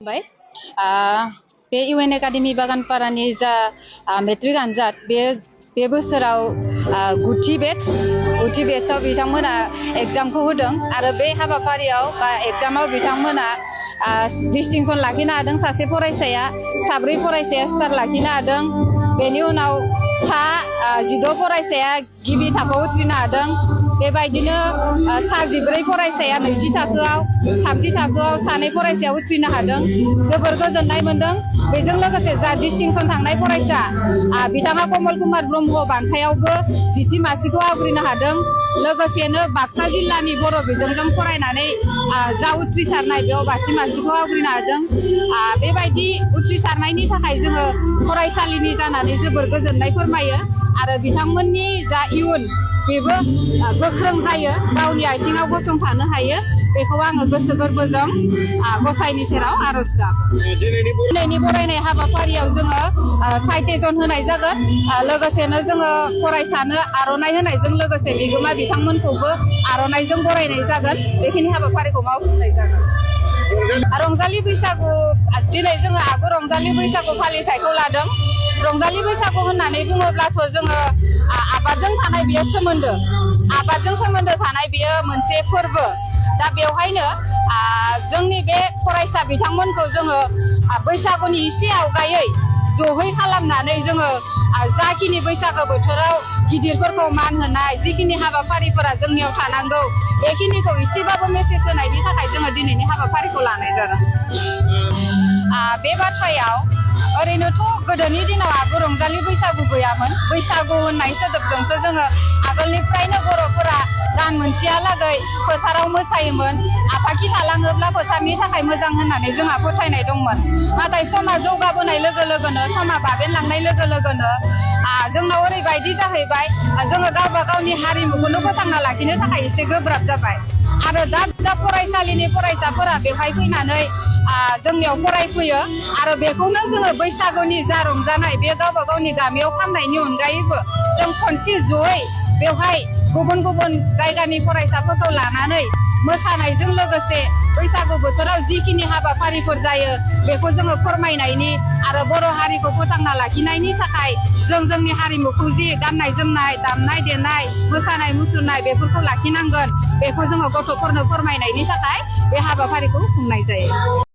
बाय बे इउएन एकाडेमी बागानपारानि जा मेट्रिक आनजाद बे बोसोराव गुथि बेचआव बिथांमोना एग्जामखौ होदों आरो बे हाबाफारियाव बा एग्जामाव बिथांमोना डिस्टिंक्शन लाखिनो हादों। सासे फरायसाया 4 फरायसाया स्टार लाखिनो हादों। बेनि उनाव 16 फरायसाया गिबि थाखोआव उथ्रिनो हादों। बेबायदिनो 14 फरायसाया नैथि थाखोआव, थामथि थाखोआव 2 फरायसाया उथ्रिनो हादों। जोबोर गोजोननाय मोनदों। बेजों लोगोसे जा डिस्टिंक्शन थांनाय फरायसा बिथाङा कमल कुमार ब्रह्म बान्थायावबो 10थि मासिखौ आवग्रिनो हादों। लोगोसेनो बाक्सा जिल्लानि बर' बिजोंजों फरायनानै जा उथ्रिसारनाय बेयाव 5थि मासिखौ आवग्रिनो हादों। बेबायदि उथ्रिसारनायनि थाखाय जोङो फरायसालिनि जानानै जोबोर गोजोननाय फोरमायो आरो बिथांमोननि जा इयुन बेबो गोख्रों जायो, गावनि आथिङाव गसंथानो हायो। बेखौ आङो गोसो गोरबोजों गसाइनि सेराव आरज गाबो। दिनैनि बरायनाय हाबाफारियाव जोङो साइटेशन होनाय जागोन। लोगोसेनो जोङो फरायसानो आर'नाइ होनायजों लोगोसे बिगोमा बिथांमोनखौबो आर'नाइजों बरायनाय जागोन। बेखिनि हाबाफारिखौ मावफुंनाय जागोन। रंजालि बैसागु दिनै जोङो रंजालि बैसागु फालिथायखौ लादों। रंजालि बैसागु होननानै बुङोब्लाथ' जोङो आबादजों थानाय बेयो सोमोन्दो, आबादजों सोमोन्दो थानाय बेयो मोनसे फोरबो। दा बेवहायनो जोंनि बे फरायसा बिथांमोनखौ जोङो बैसागुनि एसे आवगायै जहै खालामनानै जोङो जाखिनि बैसागो बोथोराव गिदिरफोरखौ मान होनाय, जिखिनि हाबाफारिफोरा जोंनियाव थानांगौ बेखिनिखौ एसेबाबो मेसेज होनायनि थाखाय जोङो दिनैनि हाबाफारिखौ लानाय जादों। बे बाथ्रायाव ओरैनोथ' गोदोनि दिनाव रंजालि बैसागु गैयामोन। बैसागु होननाय सोदोबजोंसो जोङो आगोलनिफ्रायनो बर'फोरा दान मोनसेहालागै फोथाराव मोसायोमोन। आफाखि थालाङोब्ला फोथारनि थाखाय मोजां होननानै जोंहा फोथायनाय दंमोन। नाथाय समा जौगाबोनाय लोगो लोगोनो, समा बाबेनलांनाय लोगो लोगोनो जोंनाव ओरैबायदि जाहैबाय, जोङो गावबा गावनि हारिमुखौनो फोथांना लाखिनो थाखाय एसे गोब्राब जाबाय आरो दा फरायसालिनि फरायसाफोरा बेवहाय फैनानै जोंनियाव फरायफैयो आरो बेखौनो जोङो बैसागुनि जा रंजानाय बे गावबा गावनि गामियाव खालामनायनि अनगायैबो जों खनसे जयै बेवहाय गुबुन गुबुन जायगानि फरायसाफोरखौ लानानै मोसानायजों लोगोसे बैसागु बोथोराव जिखिनि हाबाफारिफोर जायो बेखौ जोङो फोरमायनायनि आरो बर' हारिखौ फोथांना लाखिनायनि थाखाय जों जोंनि हारिमुखौ जि गाननाय जोमनाय, दामनाय देनाय, मोसानाय मुसुरनाय बेफोरखौ लाखिनांगोन, बेखौ जोङो गथ'फोरनो फोरमायनायनि थाखाय बे हाबाफारिखौ खुंनाय जायो।